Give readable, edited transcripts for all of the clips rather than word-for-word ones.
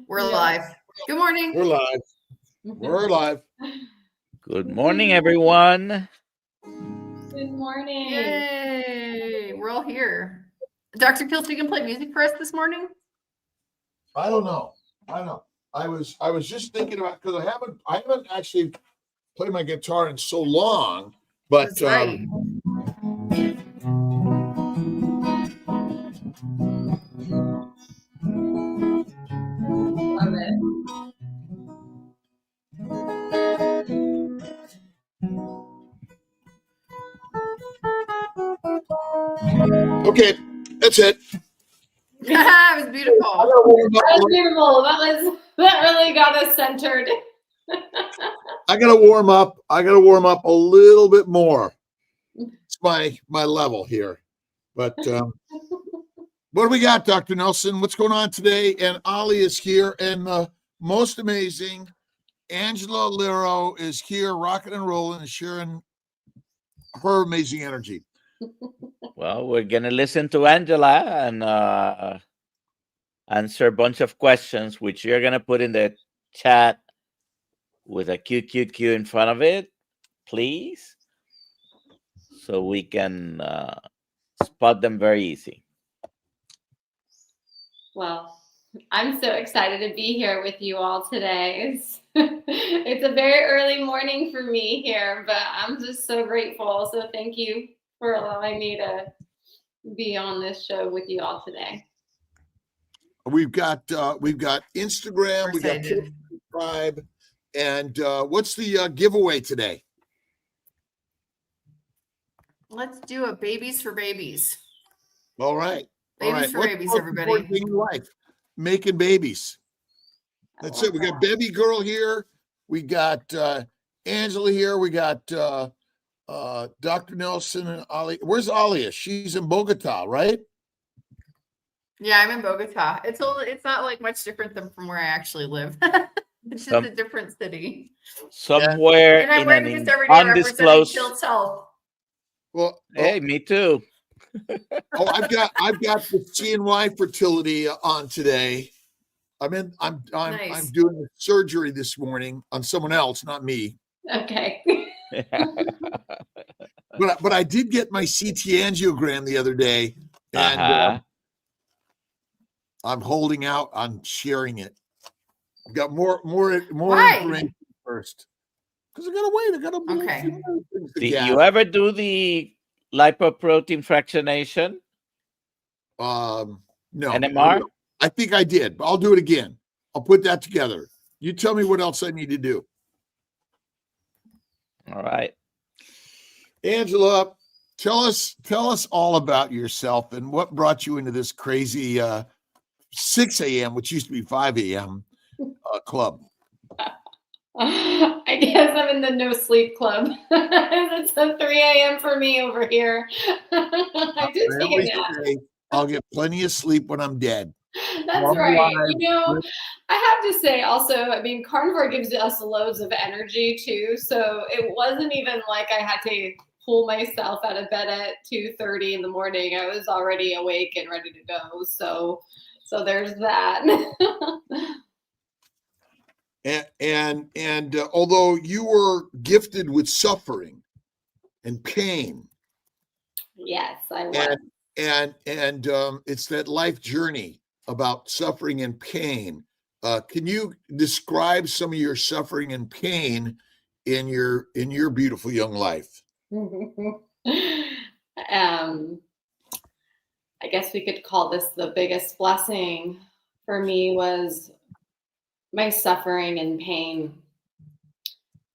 We're live. Good morning. We're live. We're live. Good morning, everyone. Good morning. Yay. We're all here. Dr. Kilsey, you can play music for us this morning? I don't know. I was just thinking about, because I haven't actually played my guitar in so long, but That's right. Love it. okay, that's it. Yeah, it was beautiful. That was beautiful. That really got us centered. I gotta warm up. I gotta warm up a little bit more. It's my level here. But what do we got, Dr. Nelson? What's going on today? And Ollie is here, and the most amazing Angela Lerro is here, rocking and rolling and sharing her amazing energy. Well, we're going to listen to Angela and answer a bunch of questions, which you're going to put in the chat with a QQQ in front of it, please, so we can spot them very easy. Well, I'm so excited to be here with you all today. It's a very early morning for me here, but I'm just so grateful. So thank you for allowing me to be on this show with you all today. We've got Instagram, we got subscribe, and what's the giveaway today? Let's do a babies for babies. All right. Babies for babies, everybody. In life? Making babies. That's it. We got Baby Girl here. We got Angela here. We got Dr. Nelson and Ollie. Where's Ollie? She's in Bogota, right? Yeah, I'm in Bogota. It's not like much different than from where I actually live. It's just a different city. Somewhere and I'm in wearing an this every day representing Child's Health. Well, hey, me too. I've got the CNY fertility on today. I'm doing surgery this morning on someone else, not me. Okay. But I did get my CT angiogram the other day, and I'm holding out on sharing it. I've got more information first. Because I gotta wait. I gotta okay. Did you ever do the lipoprotein fractionation? No. NMR? I think I did, but I'll do it again. I'll put that together. You tell me what else I need to do. All right. Angela, tell us all about yourself and what brought you into this crazy 6 a.m., which used to be 5 a.m. Club. I guess I'm in the no sleep club. It's a 3 a.m. for me over here. I did take a nap. I'll get plenty of sleep when I'm dead. That's right. You know, I have to say also, I mean, carnivore gives us loads of energy too. So it wasn't even like I had to pull myself out of bed at 2:30 in the morning. I was already awake and ready to go. So there's that. And although you were gifted with suffering and pain, yes, I was. And it's that life journey about suffering and pain. Can you describe some of your suffering and pain in your beautiful young life? I guess we could call this the biggest blessing for me was my suffering and pain.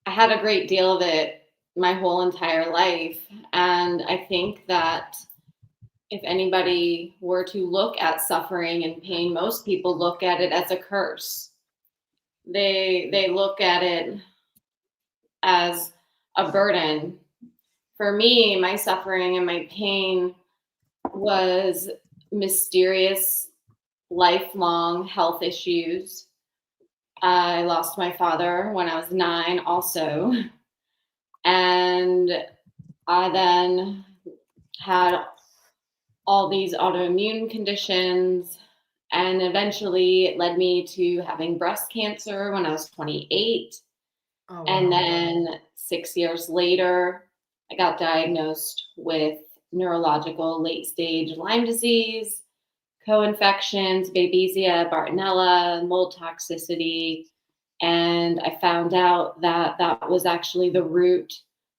I had a great deal of it my whole entire life. And I think that if anybody were to look at suffering and pain, most people look at it as a curse. They look at it as a burden. For me, my suffering and my pain was mysterious, lifelong health issues. I lost my father when I was 9 also. And I then had all these autoimmune conditions And eventually it led me to having breast cancer when I was 28. Oh, And wow. then 6 years later, I got diagnosed with neurological late stage Lyme disease, co-infections, Babesia, Bartonella, mold toxicity. And I found out that that was actually the root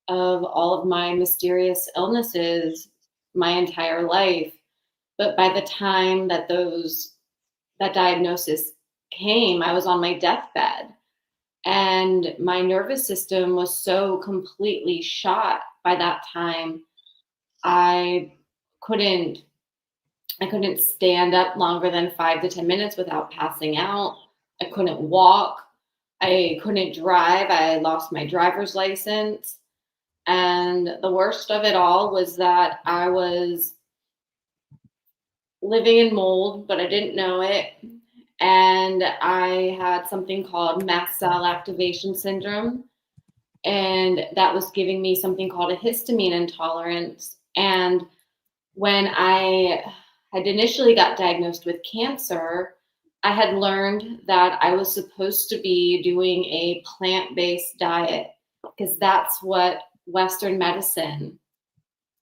of all of my mysterious illnesses my entire life. But by the time that that diagnosis came, I was on my deathbed. And my nervous system was so completely shot by that time. I couldn't I couldn't stand up longer than 5 to 10 minutes without passing out. I couldn't walk. I couldn't drive. I lost my driver's license. And the worst of it all was that I was living in mold, but I didn't know it. And I had something called mast cell activation syndrome. And that was giving me something called a histamine intolerance. And when I had initially got diagnosed with cancer, I had learned that I was supposed to be doing a plant-based diet because that's what Western medicine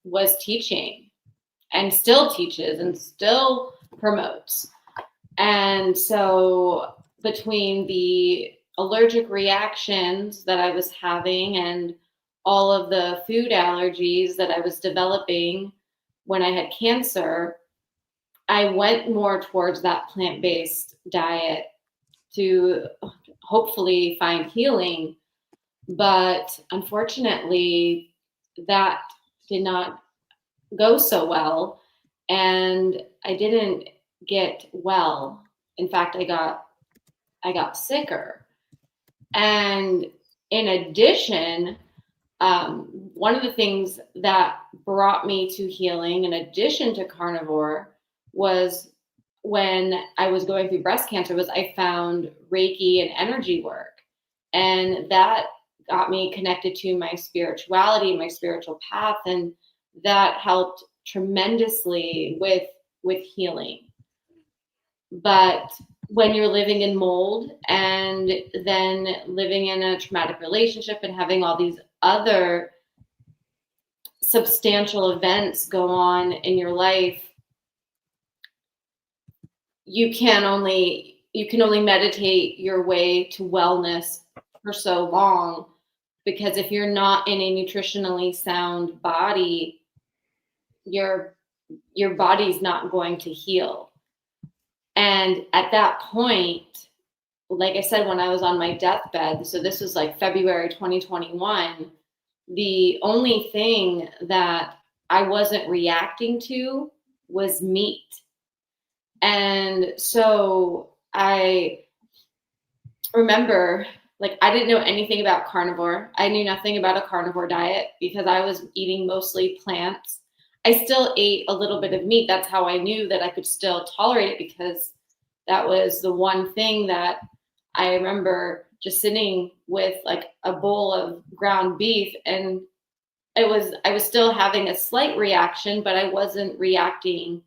was teaching and still teaches and still promotes. And so between the allergic reactions that I was having and all of the food allergies that I was developing when I had cancer, I went more towards that plant-based diet to hopefully find healing. But unfortunately, that did not go so well. And I didn't get well. In fact, I got sicker. And in addition, one of the things that brought me to healing, in addition to carnivore, was when I was going through breast cancer, was I found Reiki and energy work. And that got me connected to my spirituality, my spiritual path. And that helped tremendously with healing. But when you're living in mold and then living in a traumatic relationship and having all these other substantial events go on in your life, you can only meditate your way to wellness for so long, because if you're not in a nutritionally sound body, your body's not going to heal. And at that point, like I said, when I was on my deathbed, so this was like February 2021, the only thing that I wasn't reacting to was meat. And so I remember, like, I didn't know anything about carnivore. I knew nothing about a carnivore diet because I was eating mostly plants. I still ate a little bit of meat. That's how I knew that I could still tolerate it, because that was the one thing that I remember just sitting with, like a bowl of ground beef, and I was still having a slight reaction, but I wasn't reacting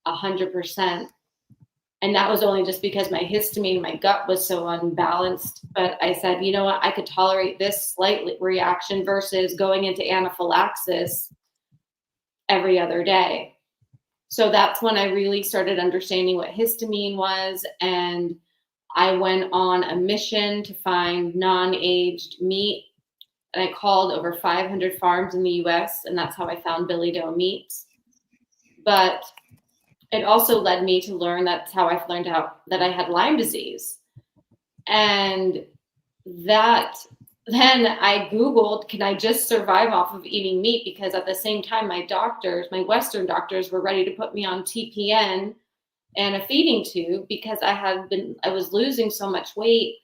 100%. And that was only just because my histamine, my gut was so unbalanced. But I said, you know what, I could tolerate this slight reaction versus going into anaphylaxis every other day. So that's when I really started understanding what histamine was. And I went on a mission to find non-aged meat. And I called over 500 farms in the US, and that's how I found Billy Doe Meats. But it also led me to learn, that's how I learned out that I had Lyme disease. And that then I Googled, can I just survive off of eating meat? Because at the same time, my doctors, my Western doctors, were ready to put me on TPN and a feeding tube because I was losing so much weight.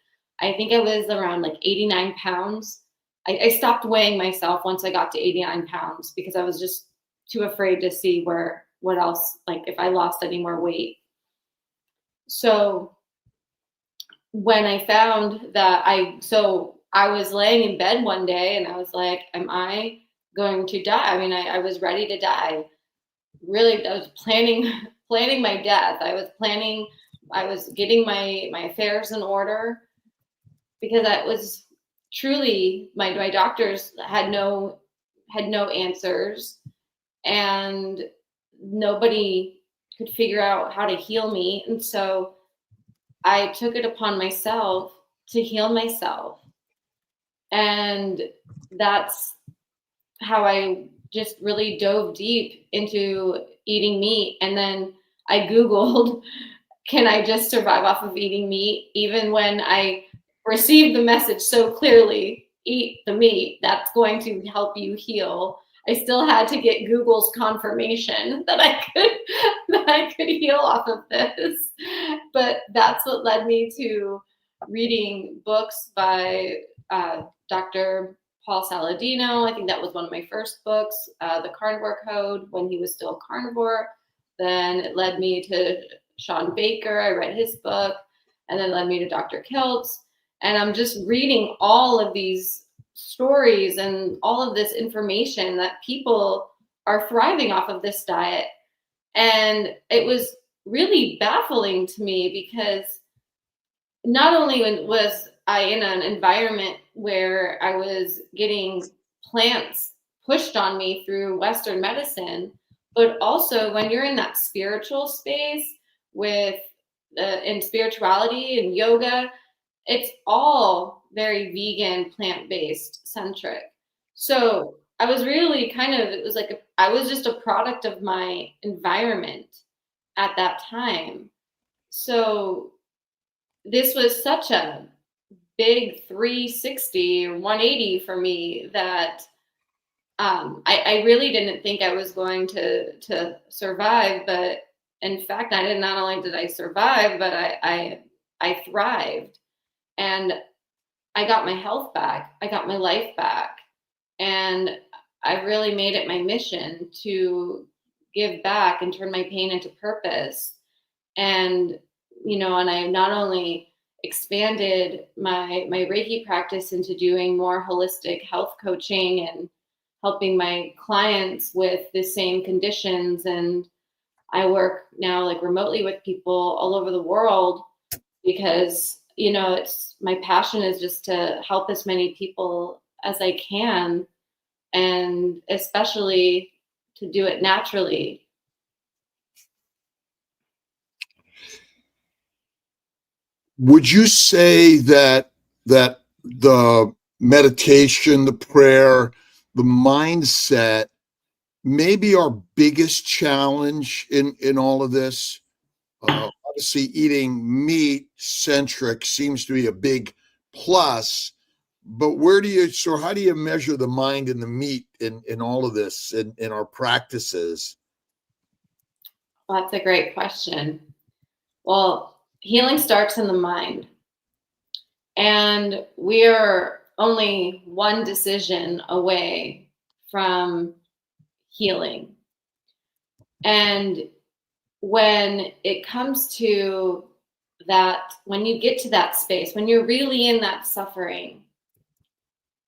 I think I was around like 89 pounds. I stopped weighing myself once I got to 89 pounds because I was just too afraid to see what else, like if I lost any more weight. So when I found that I was laying in bed one day and I was like, am I going to die? I mean, I was ready to die. Really, I was planning my death. I was planning I was getting my affairs in order, because that was truly my doctors had no answers, and nobody could figure out how to heal me. And so I took it upon myself to heal myself. And that's how I just really dove deep into eating meat. And then I Googled, can I just survive off of eating meat? Even when I received the message so clearly, eat the meat, that's going to help you heal. I still had to get Google's confirmation that I could heal off of this. But that's what led me to reading books by Dr. Paul Saladino. I think that was one of my first books, The Carnivore Code, when he was still a carnivore. Then it led me to Sean Baker. I read his book, and then led me to Dr. Kiltz. And I'm just reading all of these stories and all of this information that people are thriving off of this diet. And it was really baffling to me, because not only was I in an environment where I was getting plants pushed on me through Western medicine, but also when you're in that spiritual space with in spirituality and yoga, it's all very vegan, plant-based centric. So I was really it was like I was just a product of my environment at that time. So this was such a big 360 or 180 for me that I really didn't think I was going to survive. But in fact, not only did I survive, but I thrived, and I got my health back. I got my life back, and I really made it my mission to give back and turn my pain into purpose. And and I not only expanded my Reiki practice into doing more holistic health coaching and helping my clients with the same conditions. And I work now like remotely with people all over the world, because, it's my passion is just to help as many people as I can, and especially to do it naturally. Would you say that the meditation, the prayer, the mindset may be our biggest challenge in all of this? Obviously, eating meat centric seems to be a big plus, but how do you measure the mind and the meat in all of this in our practices? Well, that's a great question. Well, healing starts in the mind, and we are only one decision away from healing. And when it comes to that, when you get to that space, when you're really in that suffering,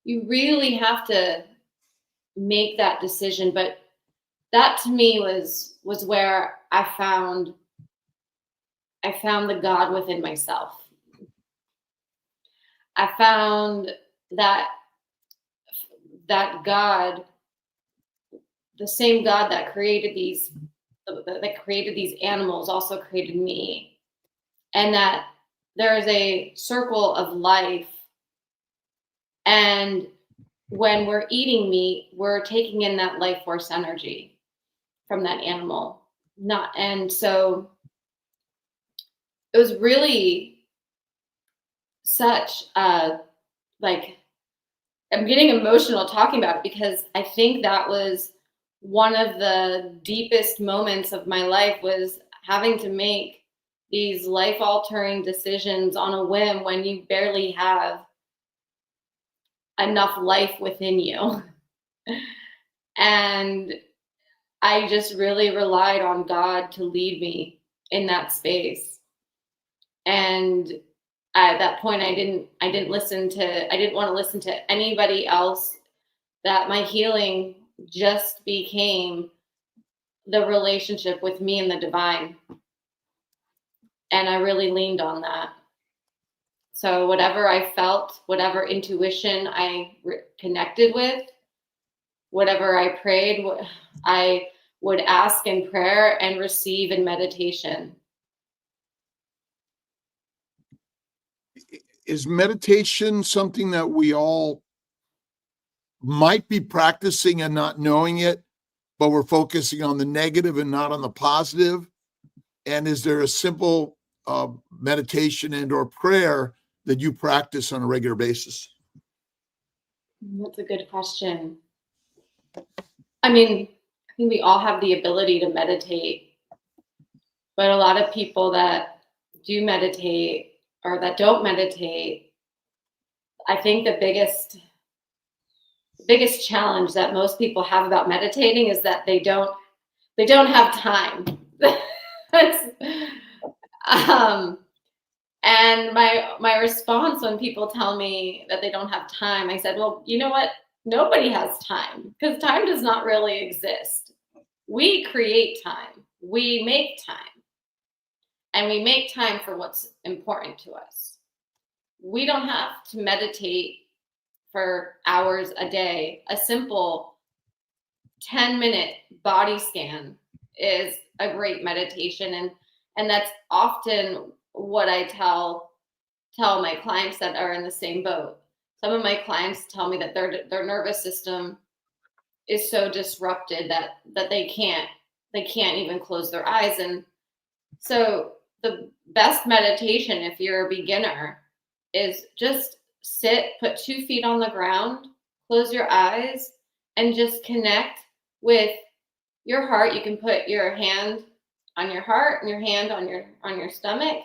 you really have to make that decision. But that to me was where I found the God within myself. I found that God, the same God that created these animals, also created me, and that there is a circle of life. And when we're eating meat, we're taking in that life force energy from that animal. And so it was really such I'm getting emotional talking about it, because I think that was one of the deepest moments of my life, was having to make these life-altering decisions on a whim when you barely have enough life within you. And I just really relied on God to lead me in that space. And at that point, I didn't want to listen to anybody else. That my healing just became the relationship with me and the divine. And I really leaned on that. So whatever I felt, whatever intuition I connected with, whatever I prayed, I would ask in prayer and receive in meditation. Is meditation something that we all might be practicing and not knowing it, but we're focusing on the negative and not on the positive? And is there a simple meditation and or prayer that you practice on a regular basis? That's a good question. I mean, I think we all have the ability to meditate, but a lot of people that do meditate or that don't meditate, I think the biggest challenge that most people have about meditating is that they don't have time. And my response when people tell me that they don't have time, I said, well, you know what? Nobody has time, because time does not really exist. We create time. We make time. And we make time for what's important to us. We don't have to meditate for hours a day. A simple 10-minute body scan is a great meditation. And that's often what I tell my clients that are in the same boat. Some of my clients tell me that their nervous system is so disrupted that they can't even close their eyes. And so the best meditation, if you're a beginner, is just sit, put 2 feet on the ground, close your eyes, and just connect with your heart. You can put your hand on your heart and your hand on your stomach.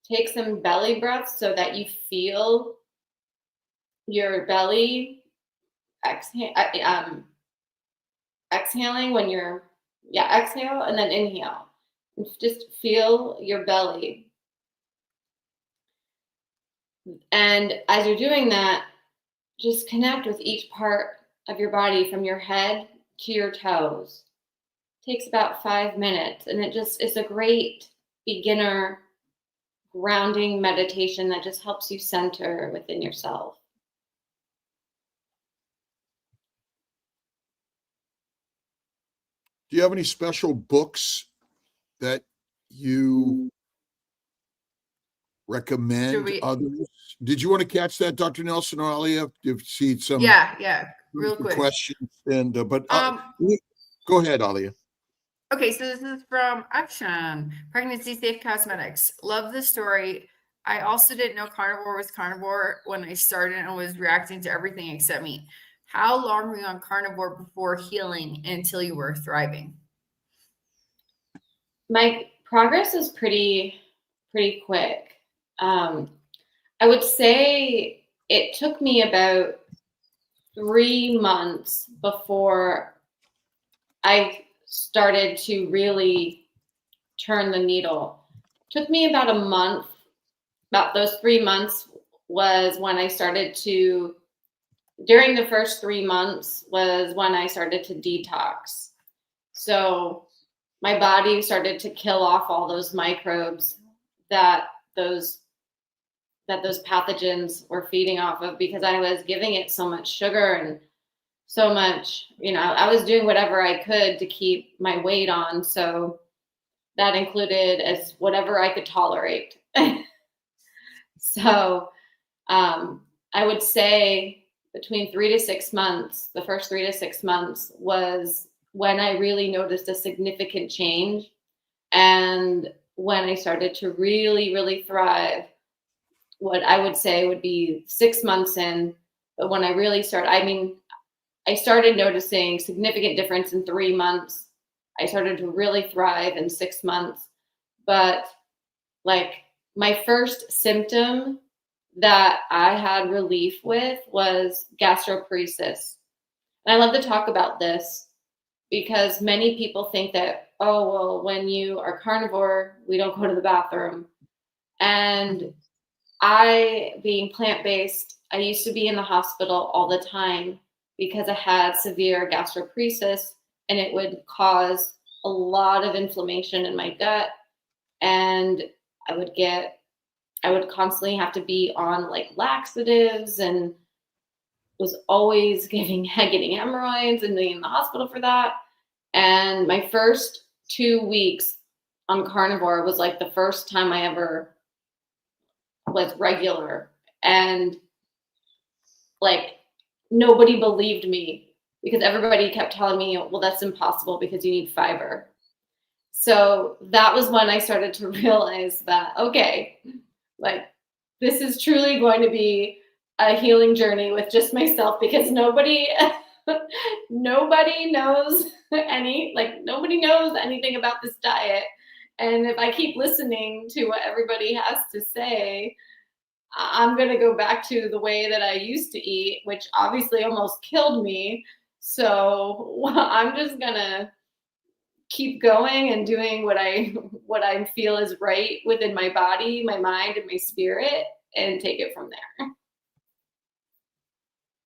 Take some belly breaths so that you feel your belly exhaling when you're, exhale and then inhale. And just feel your belly. And as you're doing that, just connect with each part of your body from your head to your toes. It takes about 5 minutes, and it's a great beginner grounding meditation that just helps you center within yourself. Do you have any special books that you recommend others? Did you want to catch that, Dr. Nelson or Alia? You've seen some real quick questions, and but go ahead, Alia. Okay, so this is from Action Pregnancy Safe Cosmetics. Love the story. I also didn't know carnivore was carnivore when I started and was reacting to everything except meat. How long were you on carnivore before healing until you were thriving? My progress is pretty quick. I would say it took me about 3 months before I started to really turn the needle. It took me about a month. About those 3 months was when I started to, during the first 3 months was when I started to detox. So my body started to kill off all those microbes that those pathogens were feeding off of, because I was giving it so much sugar and so much, I was doing whatever I could to keep my weight on. So that included as whatever I could tolerate. So I would say between 3 to 6 months, the first 3 to 6 months was when I really noticed a significant change, and when I started to really, really thrive. What I would say would be 6 months in, but when I really I started noticing significant difference in 3 months. I started to really thrive in 6 months. But like my first symptom that I had relief with was gastroparesis. And I love to talk about this because many people think that, oh, well, when you are carnivore, we don't go to the bathroom. And I, being plant-based, I used to be in the hospital all the time because I had severe gastroparesis, and it would cause a lot of inflammation in my gut. and I would constantly have to be on like laxatives, and was always getting hemorrhoids and being in the hospital for that. And my first 2 weeks on carnivore was like the first time I ever was regular. And like nobody believed me because everybody kept telling me, well, that's impossible because you need fiber. So that was when I started to realize that, okay, like this is truly going to be a healing journey with just myself, because nobody knows nobody knows anything about this diet. And if I keep listening to what everybody has to say, I'm going to go back to the way that I used to eat, which obviously almost killed me. So I'm just going to keep going and doing what I feel is right within my body, my mind, and my spirit, and take it from there.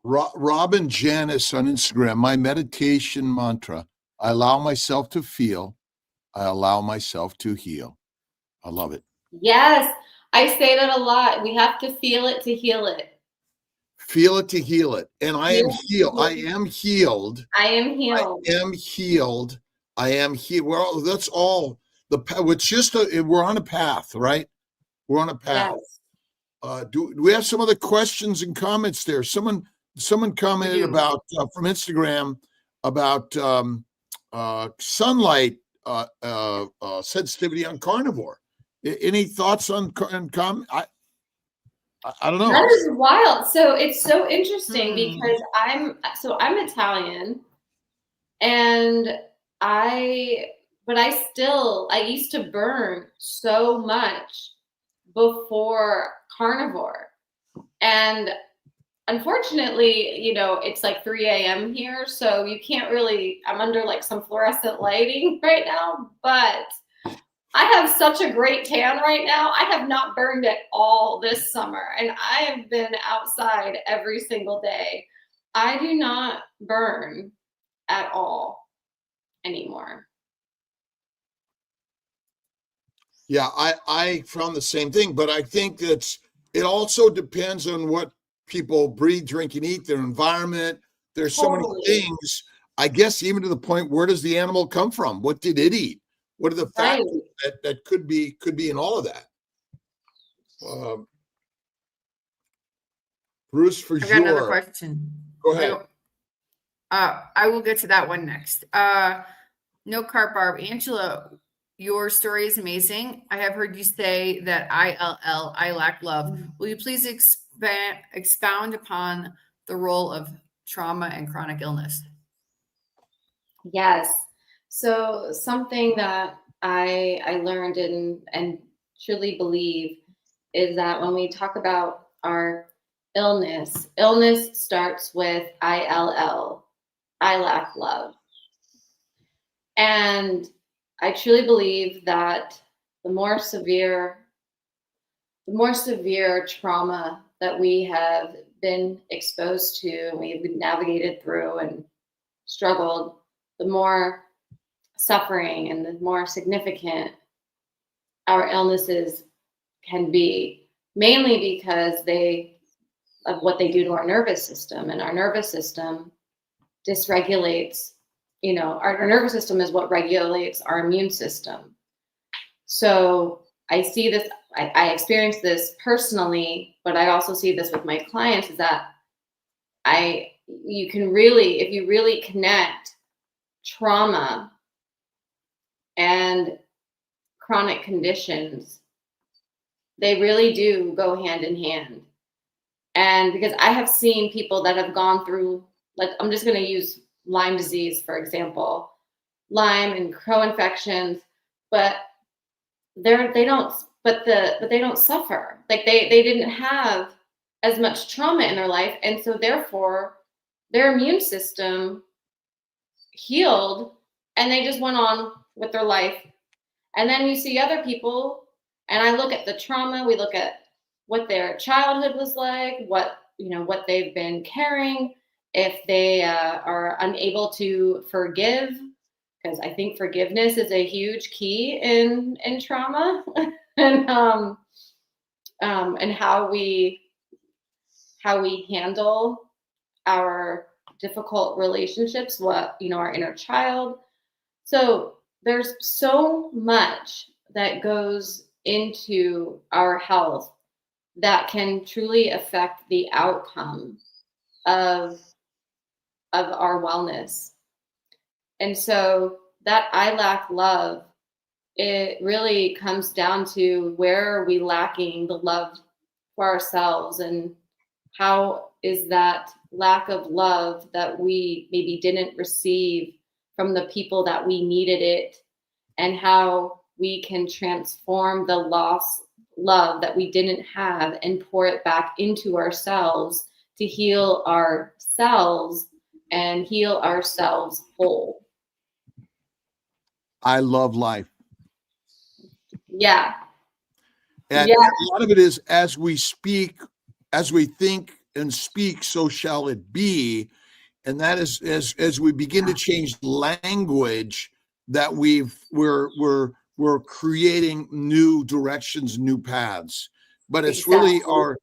Robin Janice on Instagram, my meditation mantra: I allow myself to feel, I allow myself to heal. I love it. Yes, I say that a lot. We have to feel it to heal it. Feel it to heal it. And I am healed. I am healed. I am healed. I am healed. I am healed. Well, that's all. It's just we're on a path, right? We're on a path. Yes. Do we have some other questions and comments there? Someone commented about from Instagram about sunlight sensitivity on carnivore. Any thoughts on comment? I don't know. That is wild. So it's so interesting because I'm Italian, and I used to burn so much before carnivore. And unfortunately, it's like 3 a.m. here, so you can't really, I'm under like some fluorescent lighting right now, but I have such a great tan right now. I have not burned at all this summer, and I have been outside every single day. I do not burn at all anymore. Yeah, I found the same thing, but I think it also depends on what people breathe, drink, and eat, their environment. There's so many things, I guess, even to the point, where does the animal come from? What did it eat? What are the factors that could be in all of that? Bruce, for sure. I got another question. Go ahead. I will get to that one next. No Carp Barb. Angela, your story is amazing. I have heard you say that I lack love. Will you please expound upon the role of trauma and chronic illness? Yes. So something that I learned and truly believe is that when we talk about our illness starts with ILL, I lack love. And I truly believe that the more severe trauma that we have been exposed to, and we've navigated through and struggled, the more suffering and the more significant our illnesses can be, mainly because of what they do to our nervous system. And our nervous system dysregulates, our nervous system is what regulates our immune system. So I see this, I experience this personally, but I also see this with my clients, is that if you really connect trauma and chronic conditions, they really do go hand in hand. And because I have seen people that have gone through, like, I'm just going to use Lyme disease, for example, Lyme and co-infections, but they don't suffer. Like they didn't have as much trauma in their life. And so therefore their immune system healed and they just went on with their life. And then you see other people, and I look at the trauma, we look at what their childhood was like, what they've been carrying, if they are unable to forgive, because I think forgiveness is a huge key in trauma, and how we handle our difficult relationships, what, our inner child. So there's so much that goes into our health that can truly affect the outcome of our wellness. And so that I lack love, it really comes down to where are we lacking the love for ourselves, and how is that lack of love that we maybe didn't receive from the people that we needed it, and how we can transform the lost love that we didn't have and pour it back into ourselves to heal ourselves and heal ourselves whole. I love life. Yeah. And Yeah. a lot of it is, as we speak, as we think and speak, so shall it be. And that is, as we begin to change language, that we're creating new directions, new paths. But it's really our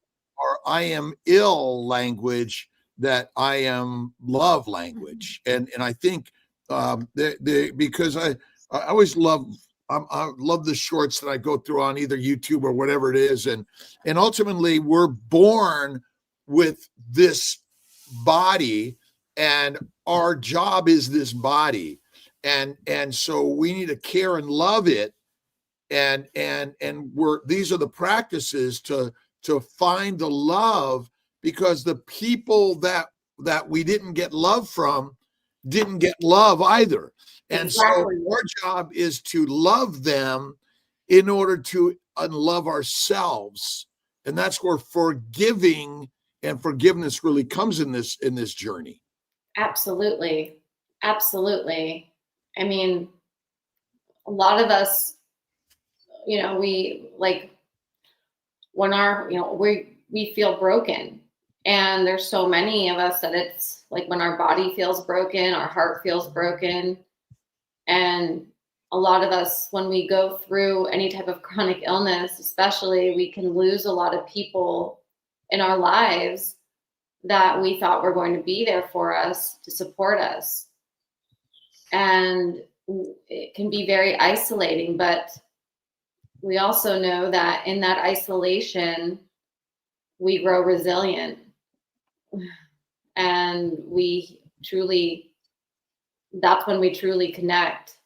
I am ill language that I am love language. And I think because I always love, I love the shorts that I go through on either YouTube or whatever it is. And ultimately we're born with this body, and our job is this body. And so we need to care and love it. And these are the practices to find the love, because the people that we didn't get love from didn't get love either. And Exactly. so our job is to love them in order to unlove ourselves. And that's where forgiving and forgiveness really comes in this journey. Absolutely. Absolutely. I mean, a lot of us, we like when we feel broken, and there's so many of us that it's like when our body feels broken, our heart feels broken. And a lot of us, when we go through any type of chronic illness, especially, we can lose a lot of people in our lives that we thought were going to be there for us to support us. And it can be very isolating, but we also know that in that isolation, we grow resilient, and that's when we truly connect.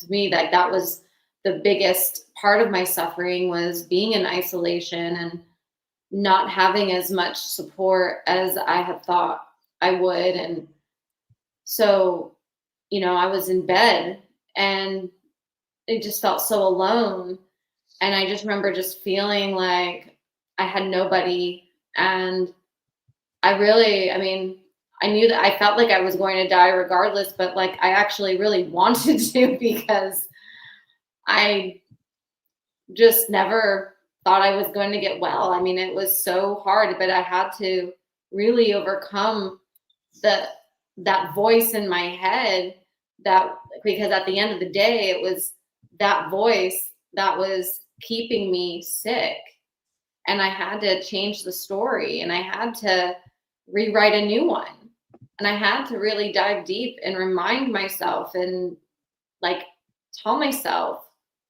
To me, that was the biggest part of my suffering, was being in isolation and not having as much support as I had thought I would. And so, I was in bed and it just felt so alone. And I just remember just feeling like I had nobody. And I knew that I felt like I was going to die regardless, but like I actually really wanted to, because I just never thought I was going to get well. I mean, it was so hard, but I had to really overcome that voice in my head, because at the end of the day, it was that voice that was keeping me sick. And I had to change the story, and I had to rewrite a new one. And I had to really dive deep and remind myself and like tell myself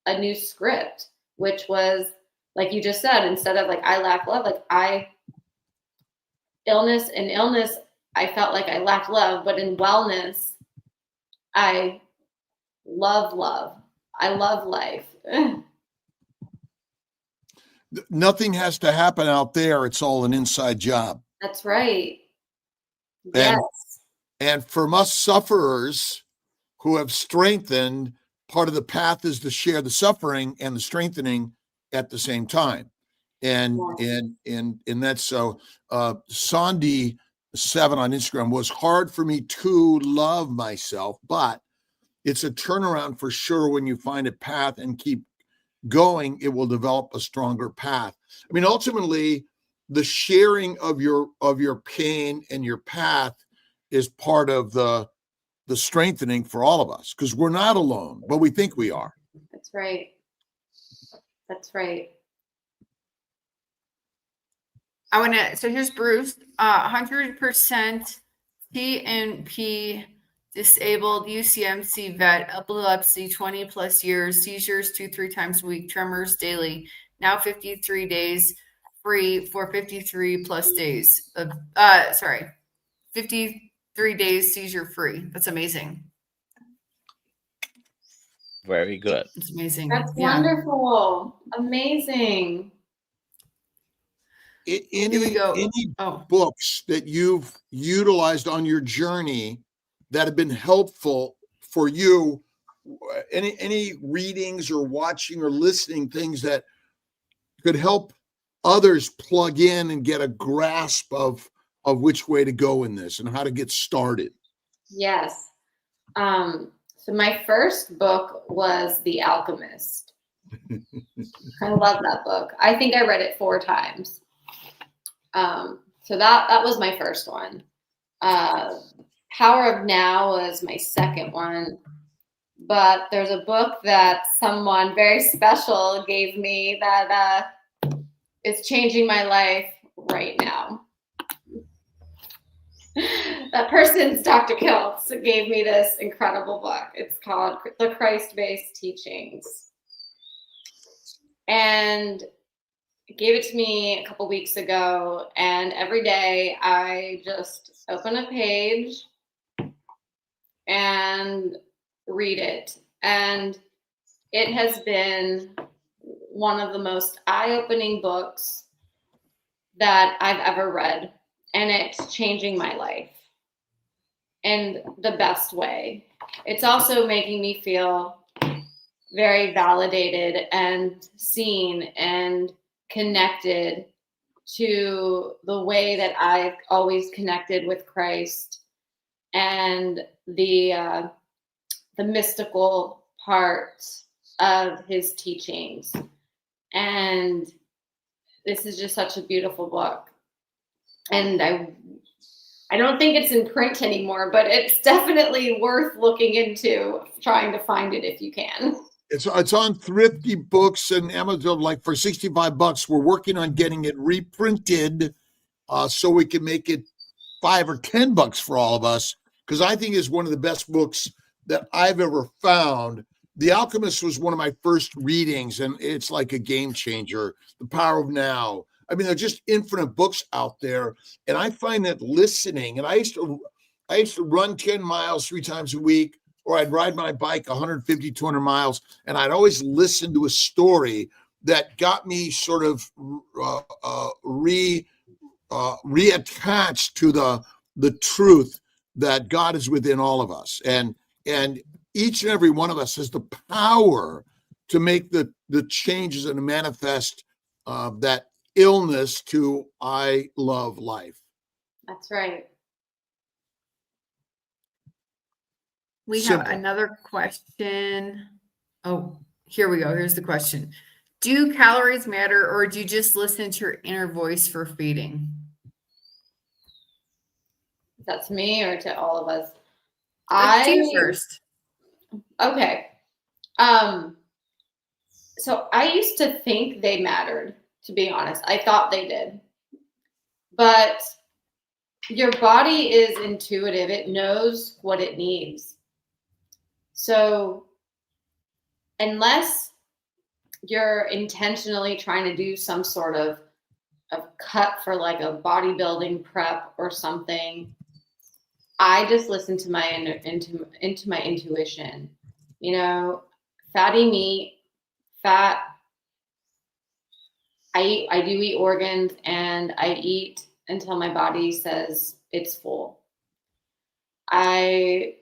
a new script, which was, like you just said, instead of like I lack love, like illness, I felt like I lacked love, but in wellness, I love love. I love life. Nothing has to happen out there. It's all an inside job. That's right. Yes. And from us sufferers who have strengthened, part of the path is to share the suffering and the strengthening at the same time. And that's so Sandy 7 on Instagram, was hard for me to love myself, but it's a turnaround for sure. When you find a path and keep going, it will develop a stronger path. I mean, ultimately, the sharing of your pain and your path is part of the the strengthening for all of us, because we're not alone, but we think we are. That's right. That's right. I want to, so here's Bruce, 100% TNP disabled UCMC vet, epilepsy 20 plus years, seizures 2-3 times a week, tremors daily, now 53 days free for 53 plus days of 53 days seizure free. That's amazing. Very good. It's amazing. That's wonderful. Amazing. Any Oh, books that you've utilized on your journey that have been helpful for you? Any readings or watching or listening things that could help others plug in and get a grasp of which way to go in this and how to get started? Yes. So my first book was The Alchemist. I love that book. I think I read it 4 times. So that was my first one. Power of Now was my second one. But there's a book that someone very special gave me that is changing my life right now. That person's Dr. Kiltz gave me this incredible book. It's called The Christ-Based Teachings. And gave it to me a couple weeks ago, and every day I just open a page and read it. And it has been one of the most eye-opening books that I've ever read, and it's changing my life in the best way. It's also making me feel very validated and seen and connected to the way that I've always connected with Christ and the mystical parts of his teachings. And this is just such a beautiful book. And I don't think it's in print anymore, but it's definitely worth looking into, trying to find it if you can. It's on Thrifty Books and Amazon, like for $65. We're working on getting it reprinted so we can make it $5 or $10 for all of us, because I think it's one of the best books that I've ever found. The Alchemist was one of my first readings, and it's like a game changer. The Power of Now. I mean, there's just infinite books out there, and I find that listening. And I used to run 10 miles 3 times a week, or I'd ride my bike 150, 200 miles, and I'd always listen to a story that got me sort of reattached to the truth that God is within all of us. And each and every one of us has the power to make the changes and to manifest that illness to I love life. That's right. we have another question. Oh, here we go. Here's the question. Do calories matter, or do you just listen to your inner voice for feeding? That's me or to all of us? To you first. Okay. So I used to think they mattered, to be honest. I thought they did. But your body is intuitive. It knows what it needs. So unless you're intentionally trying to do some sort of cut for like a bodybuilding prep or something, I just listen to my into my intuition. You know, fatty meat, fat. I do eat organs, and I eat until my body says it's full. I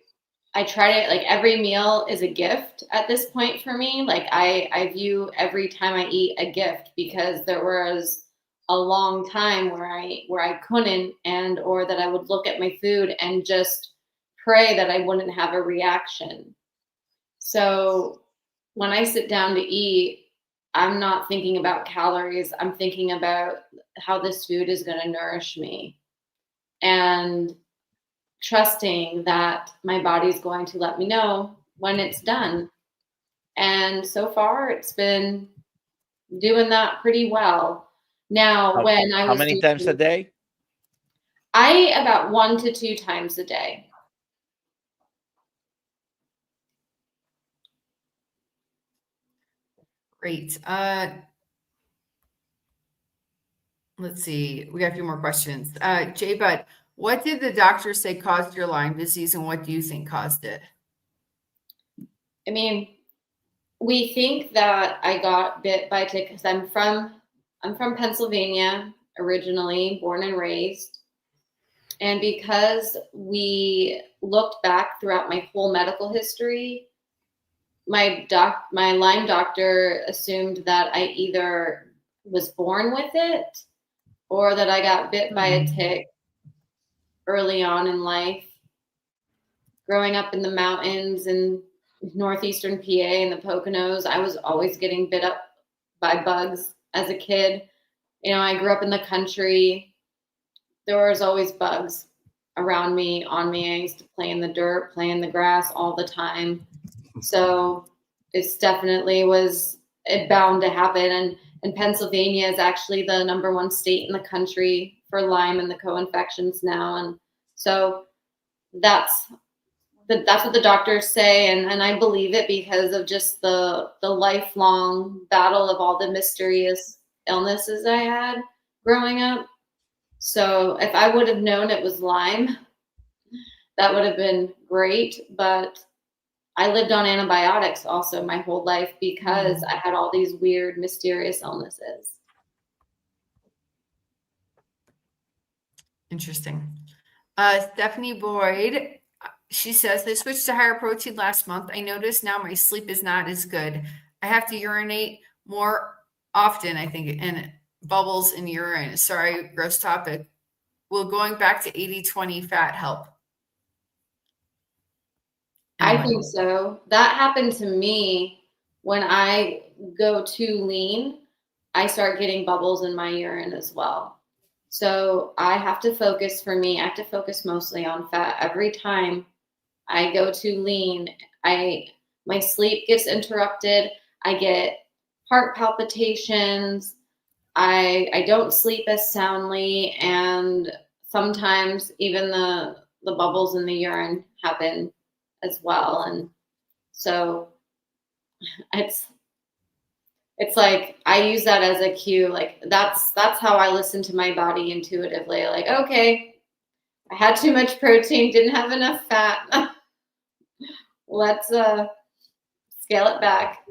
try to, like, every meal is a gift at this point for me. Like I view every time I eat a gift, because there was a long time where I couldn't, or that I would look at my food and just pray that I wouldn't have a reaction. So when I sit down to eat, I'm not thinking about calories. I'm thinking about how this food is going to nourish me. And trusting that my body's going to let me know when it's done. And so far, it's been doing that pretty well. Now, when I How was many times a day? I about 1 to 2 times a day. Great. Let's see. We got a few more questions. Jay Bud, what did the doctor say caused your Lyme disease, and what do you think caused it? I mean, we think that I got bit by a tick because I'm from Pennsylvania originally, born and raised. And because we looked back throughout my whole medical history, my Lyme doctor assumed that I either was born with it or that I got bit by a tick early on in life. Growing up in the mountains in northeastern PA and the Poconos, I was always getting bit up by bugs as a kid. You know, I grew up in the country. There was always bugs around me, on me. I used to play in the dirt, play in the grass all the time. So it's definitely was bound to happen. And Pennsylvania is actually the #1 state in the country for Lyme and the co-infections now. And so that's what the doctors say. And I believe it because of just the lifelong battle of all the mysterious illnesses I had growing up. So if I would have known it was Lyme, that would have been great. But I lived on antibiotics also my whole life because I had all these weird, mysterious illnesses. Interesting. Stephanie Boyd, she says, I switched to higher protein last month. I noticed now my sleep is not as good. I have to urinate more often, I think, and bubbles in urine. Sorry, gross topic. Will going back to 80-20 fat help? I think so. That happened to me when I go too lean. I start getting bubbles in my urine as well. So I have to focus, for me, I have to focus mostly on fat. Every time I go too lean, my sleep gets interrupted. I get heart palpitations. I don't sleep as soundly, and sometimes even the bubbles in the urine happen as well. And so it's like I use that as a cue. Like that's how I listen to my body intuitively. Like, okay, I had too much protein, didn't have enough fat. Let's scale it back.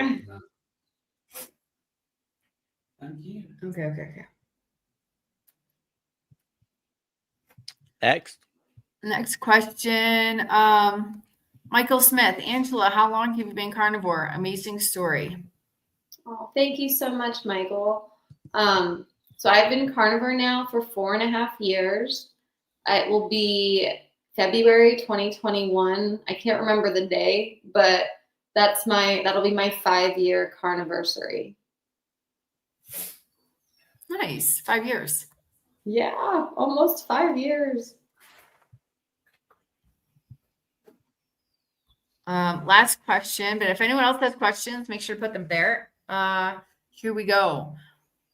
Thank you. Okay. Next question. Michael Smith, Angela, how long have you been carnivore? Amazing story. Oh, thank you so much, Michael. So I've been carnivore now for 4.5 years. It will be February 2021. I can't remember the day, but that'll be my 5-year carniversary. Nice. 5 years. Yeah, almost 5 years. Last question, but if anyone else has questions, make sure to put them there. Here we go.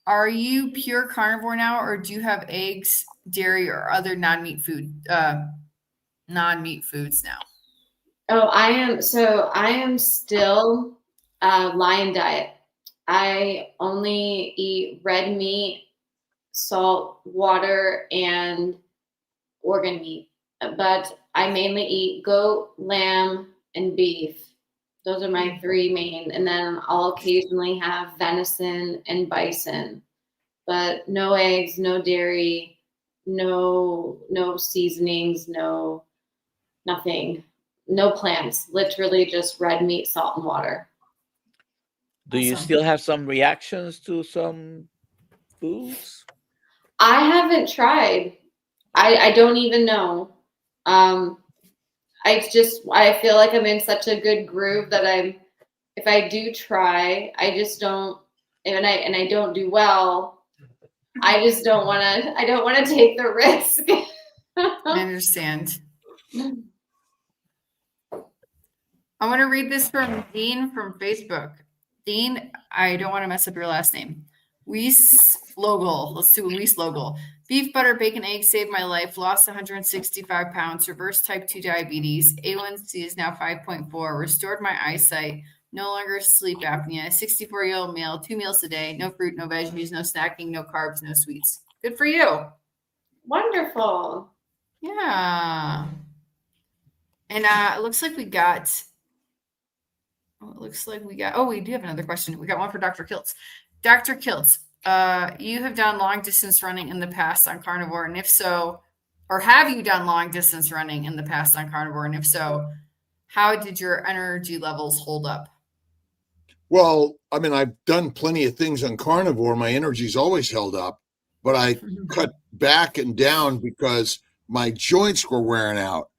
Are you pure carnivore now, or do you have eggs, dairy, or other non-meat foods now? Oh, I am still lion diet. I only eat red meat, salt, water, and organ meat. But I mainly eat goat, lamb, and beef. Those are my 3 main. And then I'll occasionally have venison and bison. But no eggs, no dairy, no seasonings, no nothing. No plants. Literally just red meat, salt, and water. Do you Awesome. still have some reactions to some foods? I haven't tried. I don't even know. I feel like I'm in such a good groove that if I do try, I just don't, and I don't do well. I just don't want to take the risk. I understand. I want to read this from Dean from Facebook. Dean, I don't want to mess up your last name. Weeslogel. Let's do Weeslogel. Beef, butter, bacon, eggs saved my life. Lost 165 pounds. Reversed type 2 diabetes. A1C is now 5.4. Restored my eyesight. No longer sleep apnea. 64-year-old male. 2 meals a day. No fruit, no veggies, no snacking, no carbs, no sweets. Good for you. Wonderful. Yeah. And it looks like we got. We do have another question. We got one for Dr. Kiltz. Dr. Kiltz, you have done long distance running in the past on carnivore, and if so, or have you done long distance running in the past on carnivore? And if so, how did your energy levels hold up? Well, I mean, I've done plenty of things on carnivore. My energy's always held up, but I cut back and down because my joints were wearing out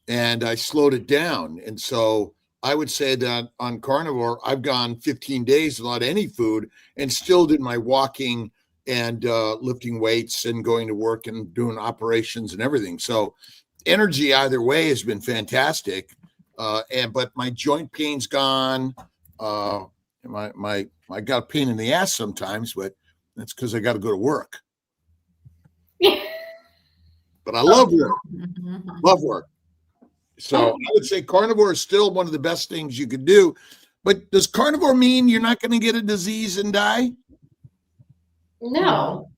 and I slowed it down. And so I would say that on carnivore, I've gone 15 days without any food and still did my walking and lifting weights and going to work and doing operations and everything. So energy either way has been fantastic. But my joint pain's gone. I got a pain in the ass sometimes, but that's because I got to go to work. But I love work. Love work. So I would say carnivore is still one of the best things you could do. But does carnivore mean you're not going to get a disease and die? No.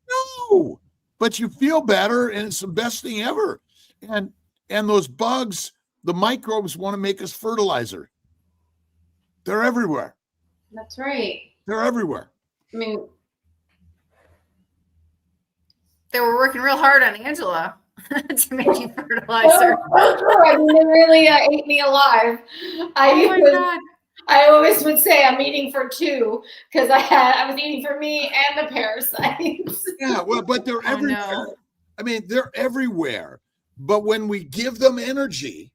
No. But you feel better, and it's the best thing ever. And those bugs, the microbes want to make us fertilizer. They're everywhere. That's right. They're everywhere. I mean, They were working real hard on Angela to make you fertilizer. I mean, they really ate me alive. Oh my God. I always would say I'm eating for two because I was eating for me and the parasites. Yeah, well, but they're everywhere. No. I mean, they're everywhere. But when we give them energy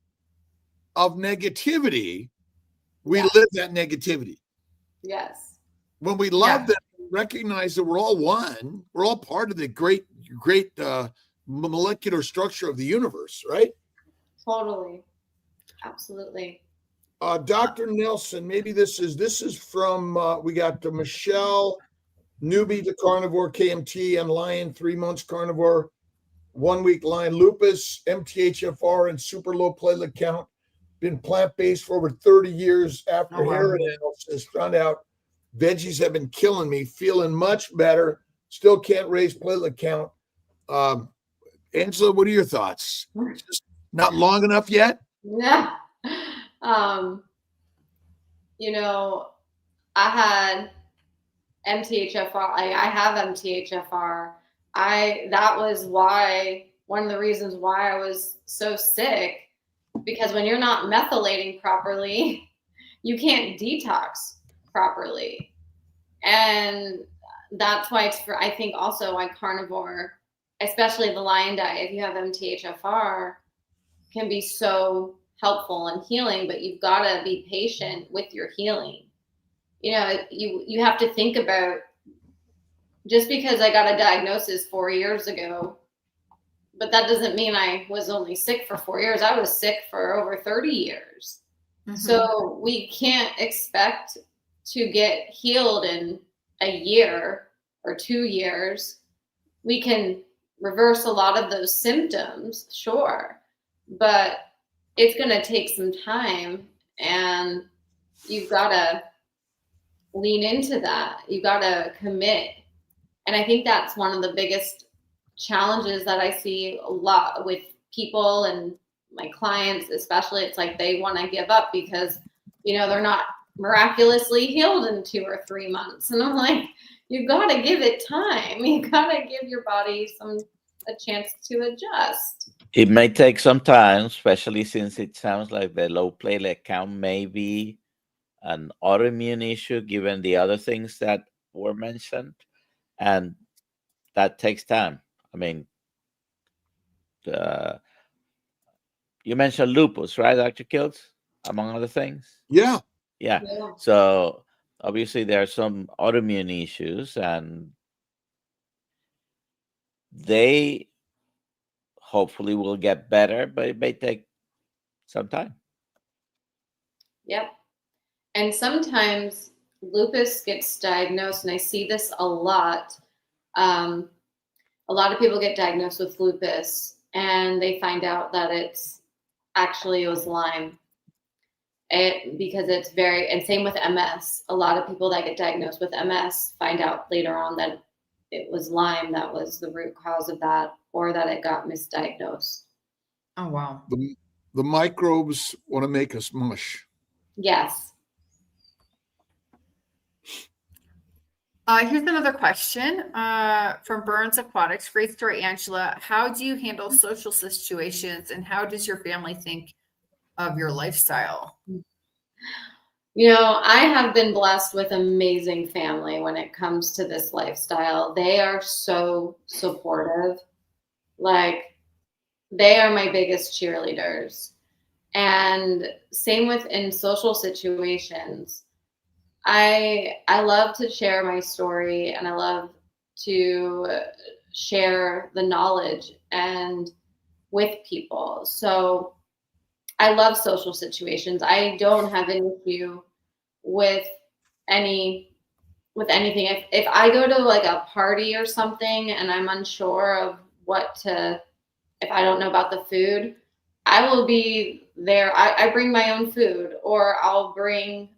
of negativity, we live that negativity. Yes. When we love them, recognize that we're all one. We're all part of the great molecular structure of the universe, right? Totally. Absolutely. Dr. Nelson, maybe this is from, we got Michelle, newbie to carnivore, KMT, and Lion, 3 months carnivore, 1 week Lion, lupus, MTHFR, and super low platelet count. Been plant-based for over 30 years after hair analysis. Found out veggies have been killing me, feeling much better. Still can't raise platelet count. Angela, what are your thoughts? Just not long enough yet? Yeah. I had MTHFR. I have MTHFR. That was one of the reasons why I was so sick, because when you're not methylating properly, you can't detox properly. And that's why I think also why carnivore, especially the Lion diet, if you have MTHFR, can be so helpful and healing, but you've got to be patient with your healing. You have to think about, just because I got a diagnosis 4 years ago, but that doesn't mean I was only sick for 4 years. I was sick for over 30 years. Mm-hmm. So we can't expect to get healed in a year or 2 years. We can reverse a lot of those symptoms, sure, but it's going to take some time, and you've got to lean into that. You've got to commit. And I think that's one of the biggest challenges that I see a lot with people and my clients, especially. It's like they want to give up because, they're not miraculously healed in 2 or 3 months. And I'm like, you've got to give it time. You've got to give your body a chance to adjust. It may take some time, especially since it sounds like the low platelet count may be an autoimmune issue, given the other things that were mentioned. And that takes time. I mean, you mentioned lupus, right, Dr. Kiltz, among other things? Yeah. So obviously there are some autoimmune issues, and they hopefully will get better, but it may take sometime. Yep. And sometimes lupus gets diagnosed, and I see this a lot. A lot of people get diagnosed with lupus, and they find out that it was Lyme. Because it's and same with MS. A lot of people that get diagnosed with MS find out later on that it was Lyme that was the root cause of that, or that it got misdiagnosed. Oh, wow. The microbes want to make us mush. Yes. Here's another question from Burns Aquatics. Great story, Angela. How do you handle social situations, and how does your family think of your lifestyle? I have been blessed with amazing family when it comes to this lifestyle. They are so supportive. Like, they are my biggest cheerleaders. And same with in social situations. I love to share my story, and I love to share the knowledge and with people. So I love social situations. I don't have an issue with anything. If I go to like a party or something and I'm unsure of if I don't know about the food, I will be there. I bring my own food, or I'll bring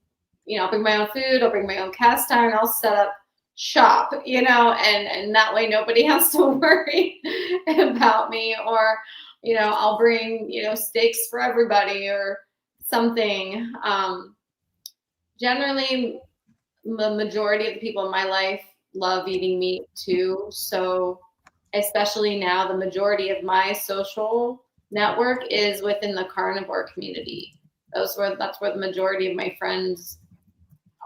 my own food. I'll bring my own cast iron. I'll set up shop, and that way nobody has to worry about me. Or, I'll bring, steaks for everybody or something. Generally, the majority of the people in my life love eating meat too. So especially now, the majority of my social network is within the carnivore community. That's where the majority of my friends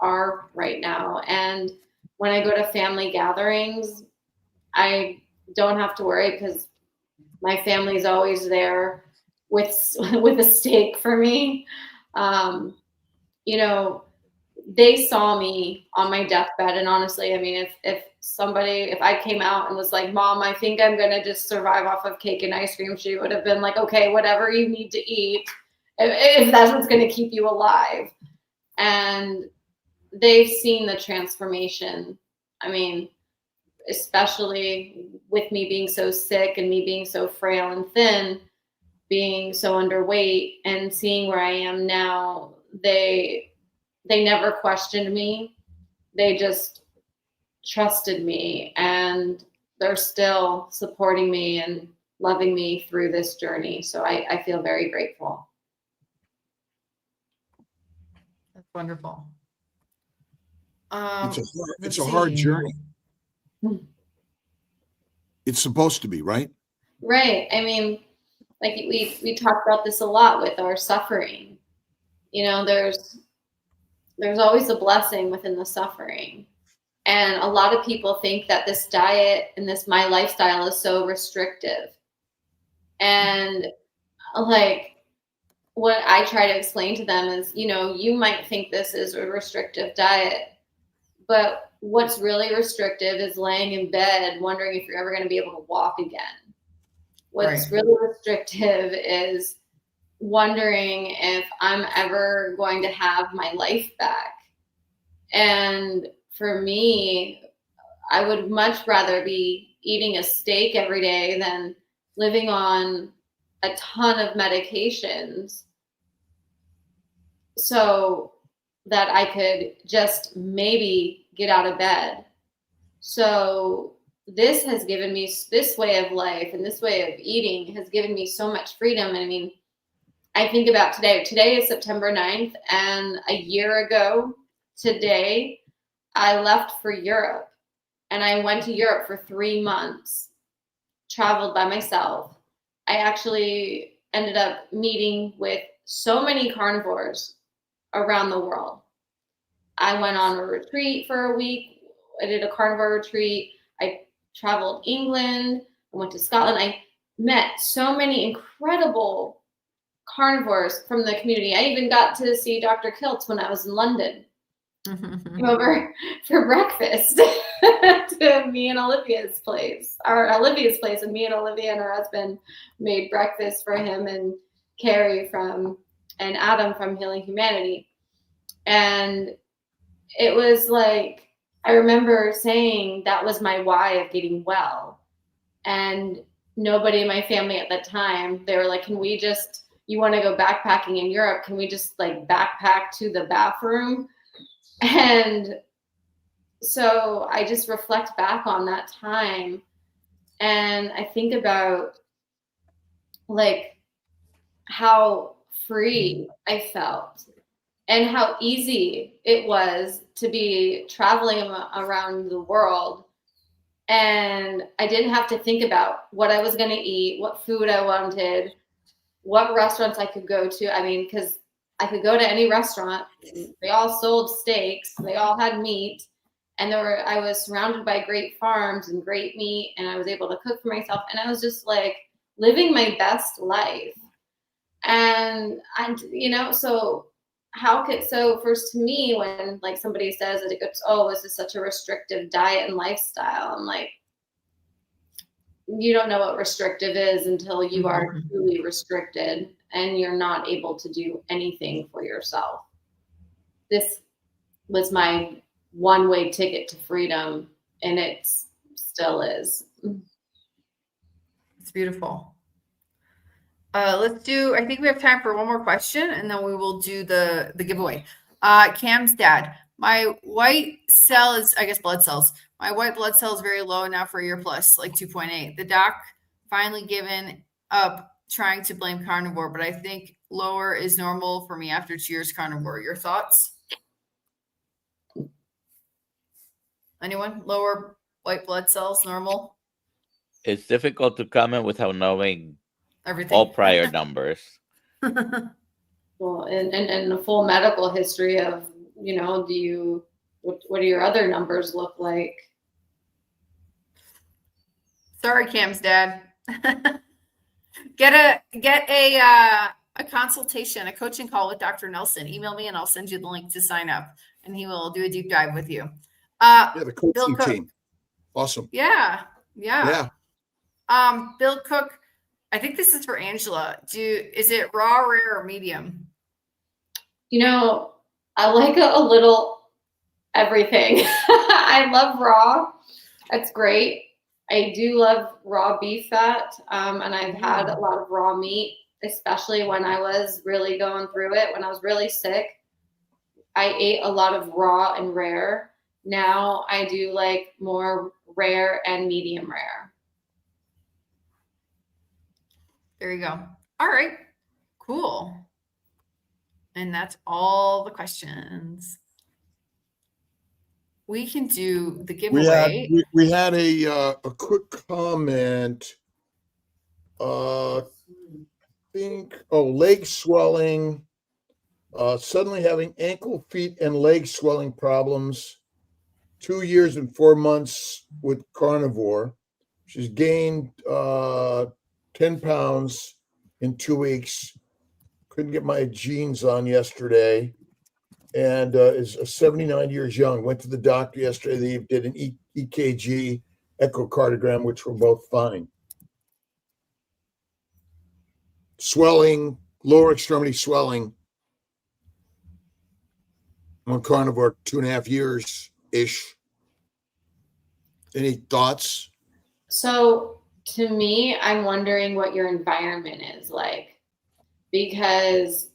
are right now. And when I go to family gatherings, I don't have to worry because my family's always there with a steak for me. They saw me on my deathbed, and honestly, I mean, if I came out and was like, Mom, I think I'm gonna just survive off of cake and ice cream, she would have been like, okay, whatever you need to eat, if that's what's gonna keep you alive. And they've seen the transformation. I mean, especially with me being so sick and me being so frail and thin, being so underweight, and seeing where I am now, they never questioned me. They just trusted me, and they're still supporting me and loving me through this journey. So I feel very grateful. That's wonderful. It's a hard journey. It's supposed to be, right? Right. I mean, like we talk about this a lot with our suffering. There's always a blessing within the suffering. And a lot of people think that this diet and my lifestyle is so restrictive. And like, what I try to explain to them is, you might think this is a restrictive diet, but what's really restrictive is laying in bed wondering if you're ever going to be able to walk again. What's really restrictive is wondering if I'm ever going to have my life back. And for me, I would much rather be eating a steak every day than living on a ton of medications so that I could just maybe get out of bed. So this has given me, this way of life and this way of eating has given me so much freedom. And I mean, I think about today. Today is September 9th, and a year ago today, I left for Europe, and I went to Europe for 3 months, traveled by myself. I actually ended up meeting with so many carnivores around the world. I went on a retreat for a week. I did a carnivore retreat. I traveled England. I went to Scotland. I met so many incredible carnivores from the community. I even got to see Dr. Kiltz when I was in London. Came over for breakfast to me and Olivia's place, and me and Olivia and her husband made breakfast for him and Carrie and Adam from Healing Humanity. And it was like, I remember saying that was my why of getting well. And nobody in my family at the time, they were like, you want to go backpacking in Europe? Can we just like backpack to the bathroom? And so I just reflect back on that time. And I think about like how free I felt and how easy it was to be traveling around the world. And I didn't have to think about what I was going to eat, what food I wanted, what restaurants I could go to. I mean, because I could go to any restaurant. They all sold steaks. They all had meat. And I was surrounded by great farms and great meat. And I was able to cook for myself. And I was just like living my best life. And so first to me, when like somebody says that this is such a restrictive diet and lifestyle, I'm like, you don't know what restrictive is until you are truly restricted and you're not able to do anything for yourself. This was my one-way ticket to freedom, and it still is. It's beautiful. I think we have time for one more question, and then we will do the giveaway. Cam's dad, my white cell is, I guess, blood cells. My white blood cell is very low now for a year plus, like 2.8. The doc finally given up trying to blame carnivore, but I think lower is normal for me after 2 years carnivore. Your thoughts? Anyone? Lower white blood cells, normal? It's difficult to comment without knowing Everything. all prior numbers. Well, and a full medical history of, what do your other numbers look like? Sorry, Cam's dad. Get a consultation, a coaching call with Dr. Nelson. Email me and I'll send you the link to sign up, and he will do a deep dive with you. The coaching Bill Cook. team. Awesome. Yeah. Yeah. Bill Cook, I think this is for Angela. Is it raw, rare, or medium? I like a little everything. I love raw. That's great. I do love raw beef fat, and I've had a lot of raw meat, especially when I was really going through it. When I was really sick, I ate a lot of raw and rare. Now I do like more rare and medium rare. There you go. All right. Cool. And that's all the questions. We can do the giveaway. We had a quick comment. Leg swelling, suddenly having ankle, feet, and leg swelling problems. 2 years and 4 months with carnivore. She's gained 10 pounds in 2 weeks. Couldn't get my jeans on yesterday. And is 79 years young. Went to the doctor yesterday. They did an EKG, echocardiogram, which were both fine. Swelling, lower extremity swelling on carnivore, 2.5 years-ish. Any thoughts? So to me, I'm wondering what your environment is like, because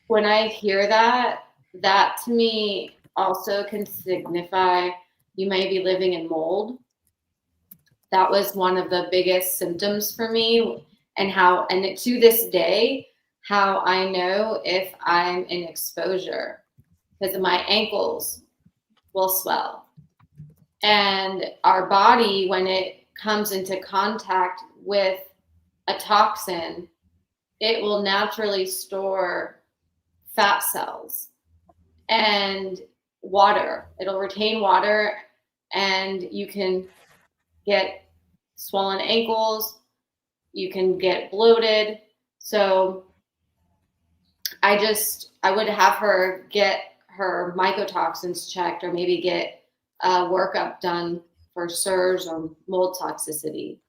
when I hear that to me also can signify you may be living in mold. That was one of the biggest symptoms for me, and to this day, how I know if I'm in exposure, because my ankles will swell. And our body, when it comes into contact with a toxin, it will naturally store fat cells and water. It'll retain water, and you can get swollen ankles, you can get bloated. So I would have her get her mycotoxins checked, or maybe get a workup done for SIRS or mold toxicity.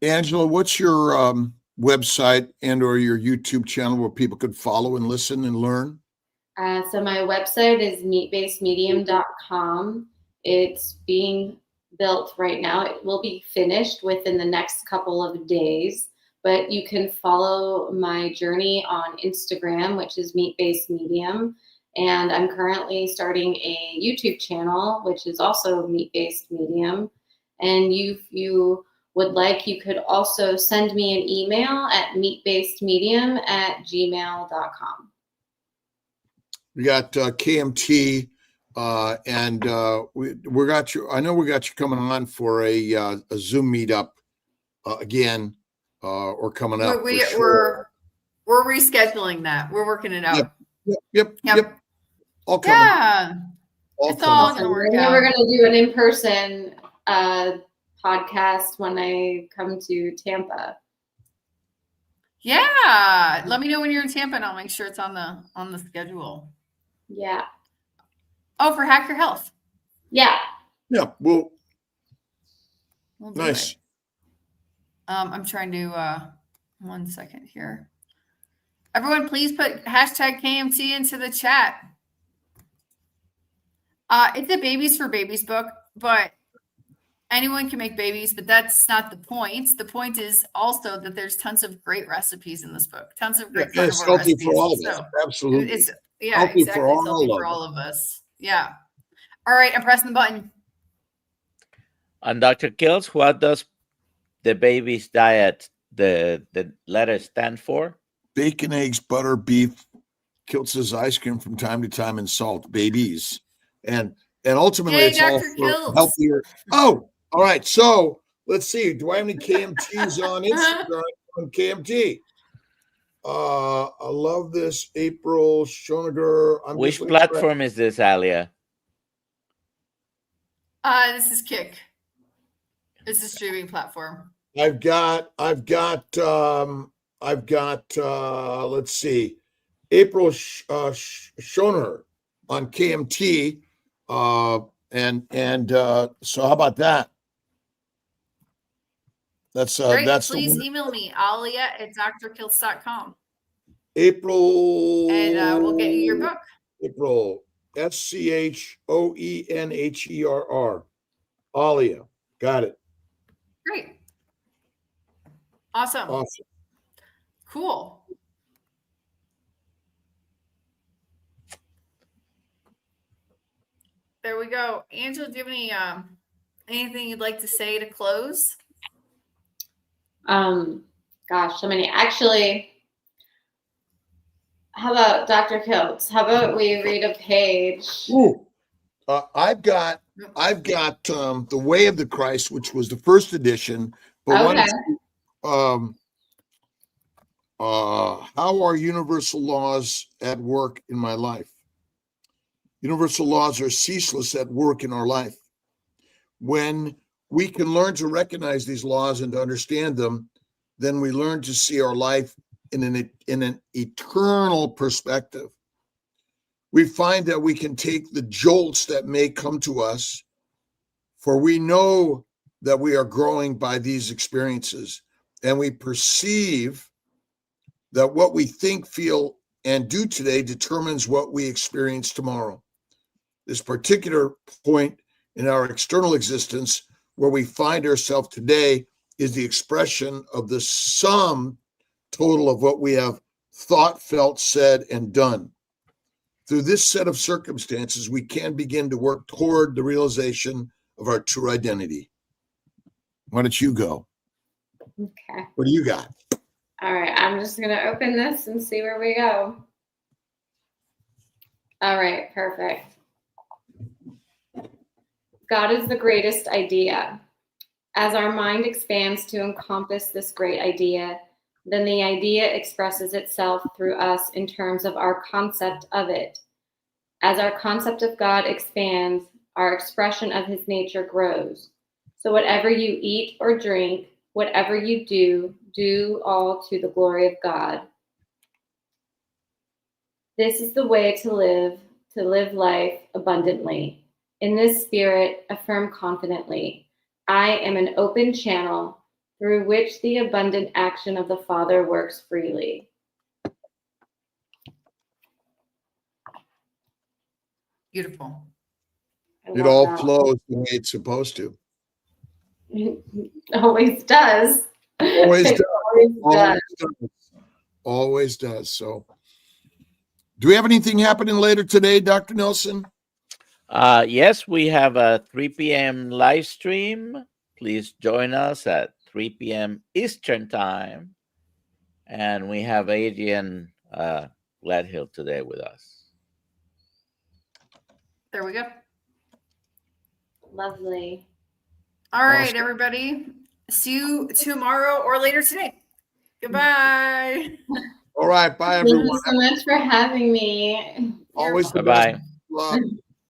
Angela, what's your website and or your YouTube channel where people could follow and listen and learn? So my website is meatbasedmedium.com. It's being built right now. It will be finished within the next couple of days, but you can follow my journey on Instagram, which is Meat-Based Medium. And I'm currently starting a YouTube channel, which is also Meat-Based Medium. And you would like, you could also send me an email at meatbasedmedium@gmail.com. We got KMT, and we got you. I know we got you coming on for a Zoom meetup again, or coming up. We're rescheduling that. We're working it out. Yep. All coming. Yeah. It's all gonna work And then out. we're gonna do an in-person podcast when I come to Tampa. Yeah. Let me know when you're in Tampa and I'll make sure it's on the schedule. Yeah. Oh, for Hack Your Health. Yeah. Yeah. Well, We'll do nice. it. I'm trying to 1 second here. Everyone, please put hashtag KMT into the chat. It's a Babies for Babies book, but anyone can make babies, but that's not the point. The point is also that there's tons of great recipes in this book. Tons of great It's carnivore healthy recipes. for all of us. So Absolutely. it's Healthy exactly. for It's healthy all for of all of us. Yeah. All right, I'm pressing the button. And Dr. Kills, what does the baby's diet, the letter stand for? Bacon, eggs, butter, beef, Kiltz's ice cream from time to time, and salt. Babies, and ultimately, Yay, it's all Dr. for Kiltz. healthier. Oh, all right. So let's see. Do I have any KMTs on Instagram? On KMT. I love this April Schoeniger. Which platform is this, Alia? This is Kick. It's a streaming platform. I've got let's see, April Schoner on KMT, and so how about that? That's Great. that's Please email me, alia@drkiltz.com. April, and we'll get you your book. April, SCHOENHERR, Alia, got it. Great. Awesome. Cool. There we go. Angela, do you have any anything you'd like to say to close? Gosh, so many. Actually, how about Dr. Kiltz? How about we read a page? Ooh. I've got The Way of the Christ, which was the first edition. But Okay. how are universal laws at work in my life? Universal laws are ceaseless at work in our life. When we can learn to recognize these laws and to understand them, then we learn to see our life in an eternal perspective. We find that we can take the jolts that may come to us, for we know that we are growing by these experiences, and we perceive that what we think, feel, and do today determines what we experience tomorrow. This particular point in our external existence, where we find ourselves today, is the expression of the sum total of what we have thought, felt, said, and done. Through this set of circumstances, we can begin to work toward the realization of our true identity. Why don't you go? Okay. What do you got? All right. I'm just going to open this and see where we go. All right. Perfect. God is the greatest idea. As our mind expands to encompass this great idea, then the idea expresses itself through us in terms of our concept of it. As our concept of God expands, our expression of his nature grows. So whatever you eat or drink, whatever you do, do all to the glory of God. This is the way to live life abundantly. In this spirit, affirm confidently, I am an open channel through which the abundant action of the Father works freely. Beautiful. I It love all that. flows the way it's supposed to. Always does. Always It does. always does. Always does. So, do we have anything happening later today, Dr. Nelson? Yes, we have a 3 p.m. live stream. Please join us at 3 p.m. Eastern time. And we have Adrian Gladhill today with us. There we go. Lovely. All right, Awesome. everybody. See you tomorrow or later today. Goodbye. All right. Bye, Thank everyone. you so much for having me. Always the Bye-bye. best of luck.